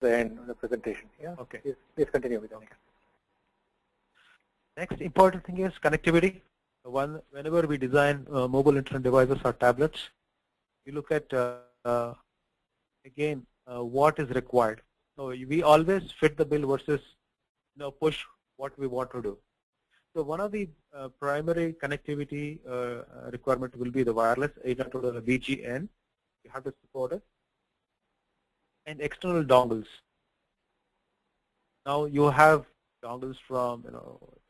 the end of the presentation. Yeah. Okay. Please continue with that. Okay. Next important thing is connectivity. Whenever we design mobile internet devices or tablets, we look at again what is required. So we always fit the bill versus push what we want to do. So one of the primary connectivity requirement will be the wireless, either to the BGN, you have to support it, and external dongles. Now you have dongles from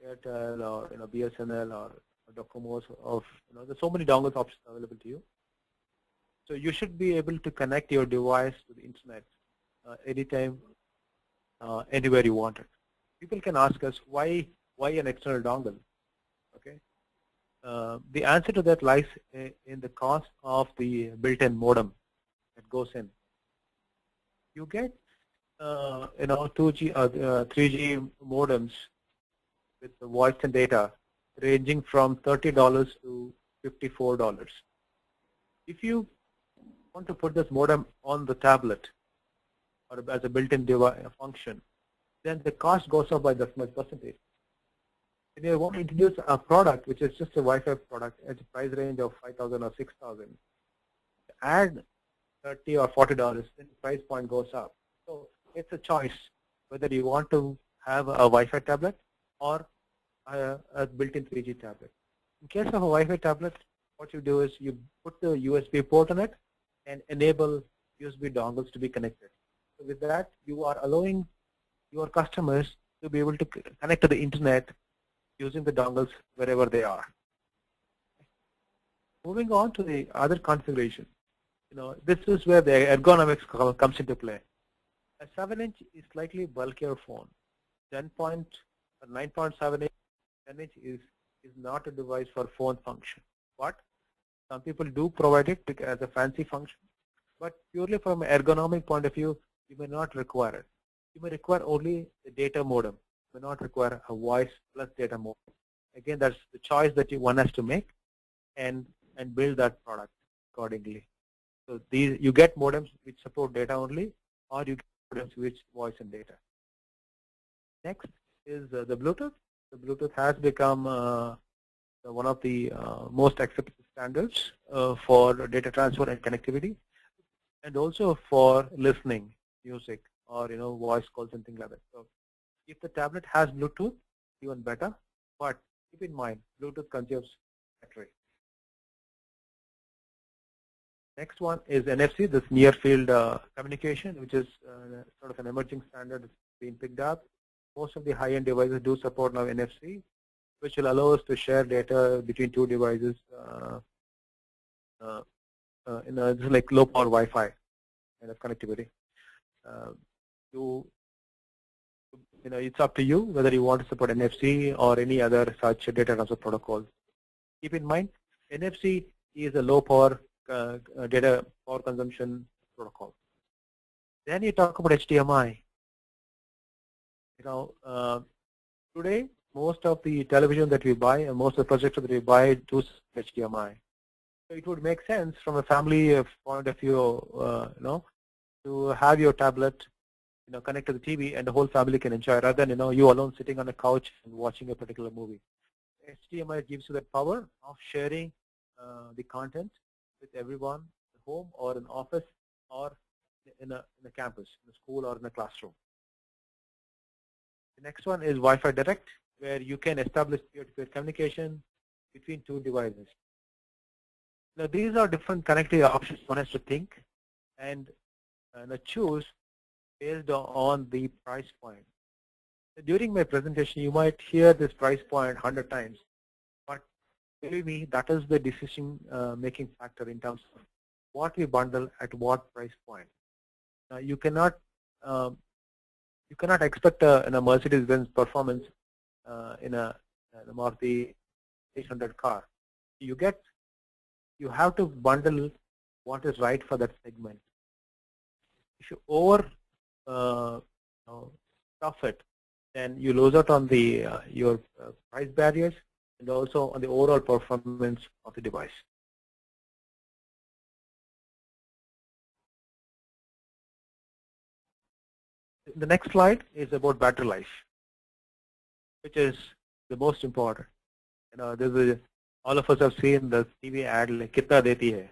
Airtel or BSNL or Docomo of there's so many dongles options available to you. So you should be able to connect your device to the internet anytime, anywhere you want it. People can ask us why an external dongle. Okay, the answer to that lies in the cost of the built-in modem that goes in. You get 2G or 3G modems with the voice and data ranging from $30 to $54. If you want to put this modem on the tablet or as a built-in function, then the cost goes up by that much percentage. When you want to introduce a product which is just a Wi-Fi product at a price range of $5,000 or $6,000, add $30 or $40, then the price point goes up. So it's a choice whether you want to have a Wi-Fi tablet or a built-in 3G tablet. In case of a Wi-Fi tablet, what you do is you put the USB port on it and enable USB dongles to be connected. So with that, you are allowing your customers to be able to connect to the internet using the dongles wherever they are. Moving on to the other configuration, this is where the ergonomics comes into play. A 7-inch is slightly bulkier phone. 9.7 inch, 10-inch is not a device for phone function. But some people do provide it as a fancy function. But purely from an ergonomic point of view, you may not require it. You may require only the data modem. You may not require a voice plus data modem. Again, that's the choice that one has to make and build that product accordingly. So you get modems which support data only, or you get modems which voice and data. Next is the Bluetooth. The Bluetooth has become one of the most accepted standards for data transfer and connectivity, and also for listening music or voice calls and things like that. So if the tablet has Bluetooth, even better. But keep in mind, Bluetooth consumes battery. Next one is NFC, this near field communication, which is sort of an emerging standard that's being picked up. Most of the high-end devices do support now NFC, which will allow us to share data between two devices. This is like low-power Wi-Fi kind of connectivity. It's up to you whether you want to support NFC or any other such data transfer protocol. Keep in mind, NFC is a low-power data power consumption protocol. Then you talk about HDMI. Today most of the television that we buy and most of the projectors that we buy do HDMI. So it would make sense from a family point of view, to have your tablet, connect to the TV and the whole family can enjoy, rather than you alone sitting on a couch and watching a particular movie. HDMI gives you that power of sharing the content with everyone at home or in office or in a campus, in a school or in a classroom. The next one is Wi-Fi Direct, where you can establish peer-to-peer communication between two devices. Now these are different connectivity options one has to think and choose based on the price point. During my presentation, you might hear this price point 100 times, but believe me, that is the decision making factor in terms of what we bundle at what price point. Now you cannot expect a Mercedes-Benz performance in a Maruti 800 car. You have to bundle what is right for that segment. If you over stuff it, then you lose out on the your price barriers and also on the overall performance of the device. The next slide is about battery life, which is the most important. All of us have seen the TV ad like "Kitna deti hai,"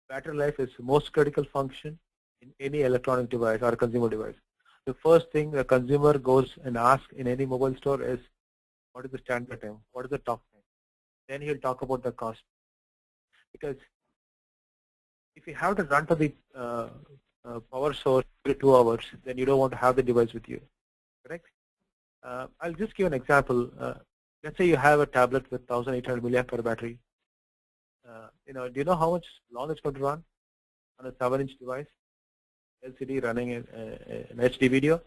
battery life is the most critical function in any electronic device or consumer device. The first thing the consumer goes and asks in any mobile store is, what is the standard time? What is the talk time? Then he'll talk about the cost. Because if you have to run to the power source every 2 hours, then you don't want to have the device with you, correct? I'll just give an example. Let's say you have a tablet with 1800 milliampere battery. Do you know how much long it's going to run on a 7-inch device, LCD running an HD video?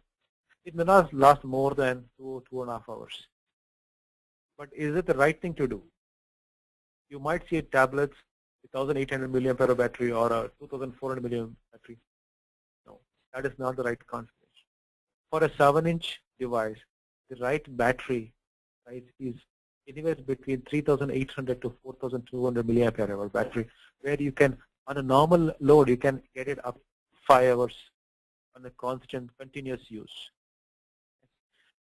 It may not last more than 2.5 hours. But is it the right thing to do? You might see tablets with 1800 milliampere battery or a 2400 milliampere battery. No, that is not the right configuration. For a 7-inch device, the right battery is anywhere between 3800 to 4200 milliampere hour battery, where you can, on a normal load, you can get it up 5 hours on a constant, continuous use.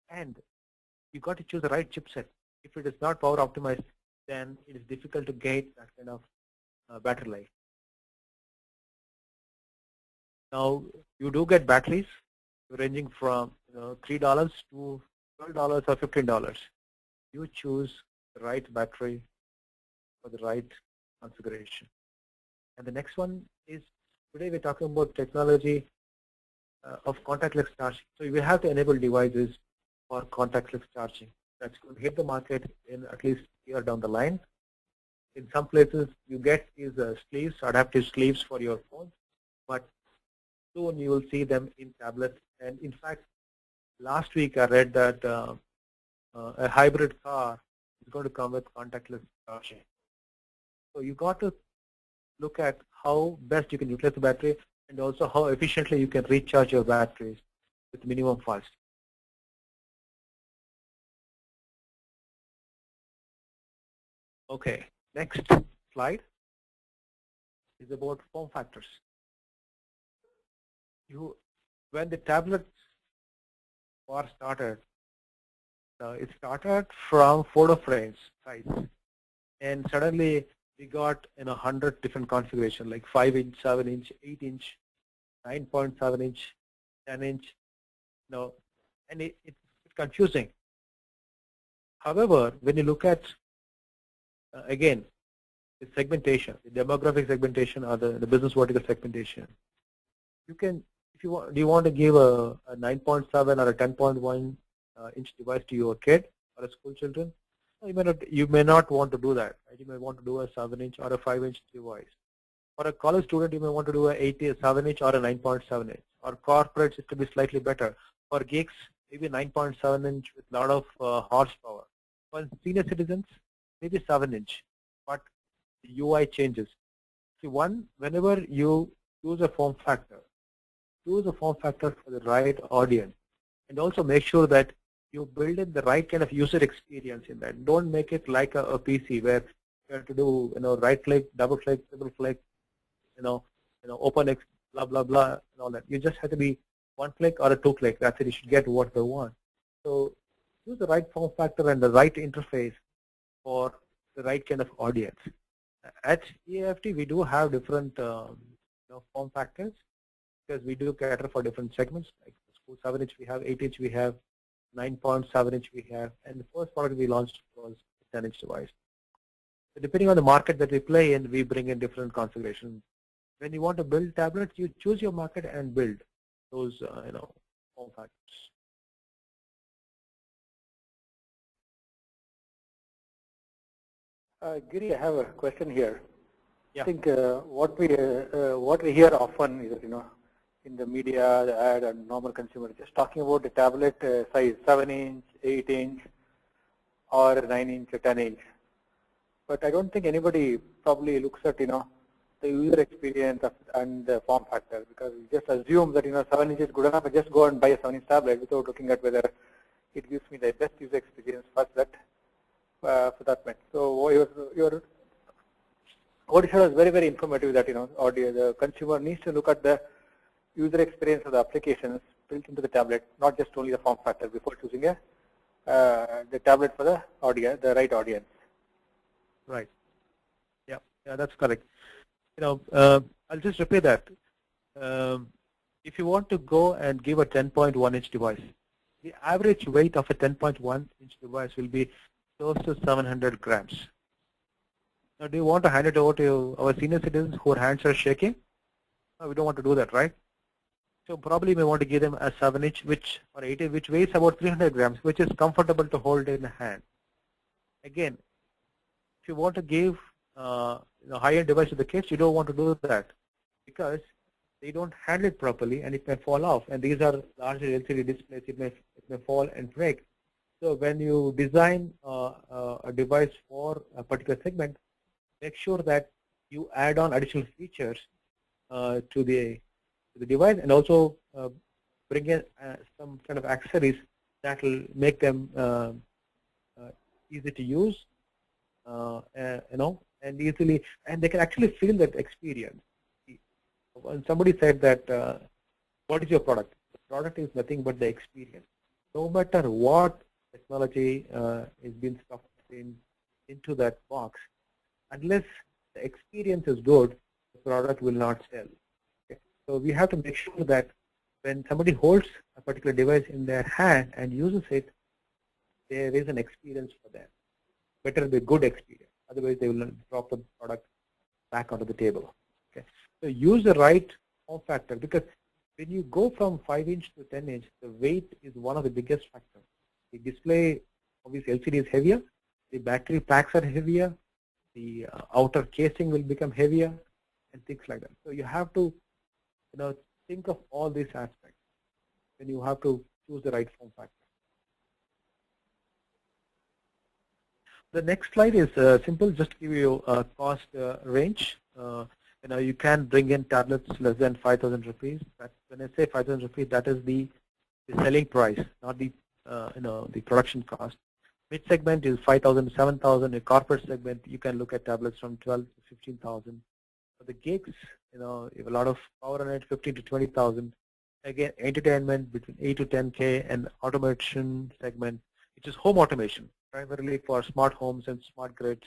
And you got to choose the right chipset. If it is not power optimized, then it is difficult to get that kind of battery life. Now, you do get batteries ranging from $3 to $12 or $15. You choose the right battery for the right configuration. And the next one is, today we're talking about technology of contactless charging. So we have to enable devices for contactless charging. That's going to hit the market in at least a year down the line. In some places, you get these sleeves, adaptive sleeves for your phone, but soon you will see them in tablets. And in fact, last week I read that a hybrid car is going to come with contactless charging. So you got to look at how best you can utilize the battery and also how efficiently you can recharge your batteries with minimum cost. Okay, next slide is about form factors. When the tablets were started, it started from photo frames size, and suddenly we got 100 different configurations like 5-inch, 7-inch, 8-inch, 9.7-inch, 10-inch. And it's confusing. However, when you look at again, the segmentation, the demographic segmentation or the business vertical segmentation, you can, if you want, do you want to give a 9.7 or a 10.1 inch device to your kid or a school children? No, you may not want to do that. Right? You may want to do a 7-inch or a 5-inch device. For a college student, you may want to do a 7-inch or a 9.7-inch. Or corporates, it could be slightly better. For geeks, maybe 9.7-inch with a lot of horsepower. For senior citizens, maybe 7-inch, but the UI changes. See, whenever you choose a form factor for the right audience, and also make sure that you build in the right kind of user experience in that. Don't make it like a PC where you have to do right click, double click, triple click, open X, blah blah blah, and all that. You just have to be 1 click or a 2 click. That's it. You should get what they want. So use the right form factor and the right interface for the right kind of audience. At EAFT, we do have different form factors because we do cater for different segments. Like school 7-inch we have, 8-inch we have, 9.7-inch we have, and the first product we launched was a 10-inch device. So depending on the market that we play in, we bring in different configurations. When you want to build tablets, you choose your market and build those form factors. Giri, I have a question here. Yeah. I think what we hear often is that, in the media, the ad, and normal consumer, just talking about the tablet size, 7-inch, 8-inch, or 9-inch or 10-inch. But I don't think anybody probably looks at, the user experience and the form factor, because we just assume that, 7-inch is good enough. I just go and buy a 7-inch tablet without looking at whether it gives me the best user experience first for that matter. So what you said was very, very informative that, the consumer needs to look at the user experience of the applications built into the tablet, not just only the form factor before choosing a the tablet for the audience, the right audience. Right. Yeah, yeah, that's correct. I'll just repeat that. If you want to go and give a 10.1-inch device, the average weight of a 10.1-inch device will be close to 700 grams. Now, do you want to hand it over to our senior citizens whose hands are shaking? No, we don't want to do that, right? So probably we want to give them a 7-inch, or 8-inch, which weighs about 300 grams, which is comfortable to hold in a hand. Again, if you want to give high-end device to the kids, you don't want to do that because they don't handle it properly and it may fall off. And these are largely LCD displays; it may fall and break. So when you design a device for a particular segment, make sure that you add on additional features to the device, and also bring in some kind of accessories that will make them easy to use, and easily, and they can actually feel that experience. When somebody said that, what is your product? The product is nothing but the experience. No matter what technology is being stuffed into that box, unless the experience is good, the product will not sell. Okay? So we have to make sure that when somebody holds a particular device in their hand and uses it, there is an experience for them. Better be good experience. Otherwise, they will drop the product back onto the table. Okay. So use the right form factor, because when you go from 5-inch to 10-inch, the weight is one of the biggest factors. The display, obviously LCD is heavier, the battery packs are heavier, the outer casing will become heavier, and things like that. So you have to think of all these aspects when you have to choose the right form factor. The next slide is simple, just to give you a cost range. You can bring in tablets less than 5,000 rupees. When I say 5,000 rupees, that is the selling price, not the the production cost. Mid segment is 5,000 to 7,000. A corporate segment, you can look at tablets from 12 to 15,000. For the gigs, you have a lot of power on it, 15 to 20,000. Again, entertainment between 8 to 10K, and automation segment, which is home automation, primarily for smart homes and smart grids,